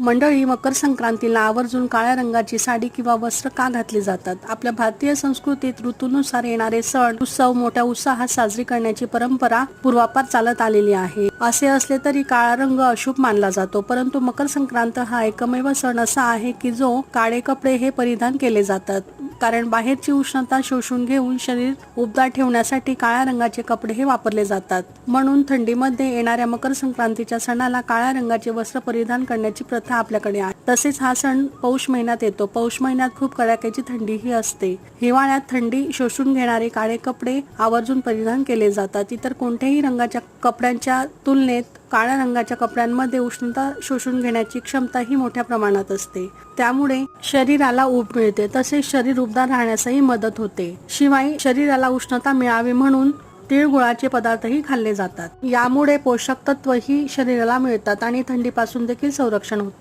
मंडळी, मकर संक्रांतीला आवर्जून काळ्या रंगाची साडी किंवा वस्त्र का घातली जातात? आपल्या भारतीय संस्कृतीत ऋतूनुसार येणारे सण उत्सव मोठ्या उत्साहात साजरी करण्याची परंपरा पूर्वापार चालत आलेली आहे. असे असले तरी काळा रंग अशुभ मानला जातो, परंतु मकर संक्रांत हा एकमेव सण असा आहे की जो काळे कपडे हे परिधान केले जातात. कारण बाहेरची उष्णता शोषून घेऊन शरीर उबदार ठेवण्यासाठी काळ्या रंगाचे कपडे हे वापरले जातात. म्हणून थंडीमध्ये येणाऱ्या मकर संक्रांतीच्या सणाला काळ्या रंगाचे वस्त्र परिधान करण्याची प्रथा आपल्याकडे आहे. तसेच हा सण पौष महिन्यात येतो. पौष महिन्यात खूप कडाक्याची थंडीही असते. हिवाळ्यात थंडी शोषून घेणारे काळे कपडे आवर्जून परिधान केले जातात. इतर कोणत्याही रंगाच्या कपड्यांच्या तुलनेत काळ्या रंगाच्या कपड्यांमध्ये उष्णता शोषून घेण्याची क्षमता ही मोठ्या प्रमाणात असते. त्यामुळे शरीराला ऊब मिळते, तसेच शरीर उबदार राहण्यासही मदत होते. शिवाय शरीराला उष्णता मिळावी म्हणून तिळगुळाचे पदार्थही खाल्ले जातात. यामुळे पोषक तत्वही शरीराला मिळतात आणि थंडीपासून देखील संरक्षण होते.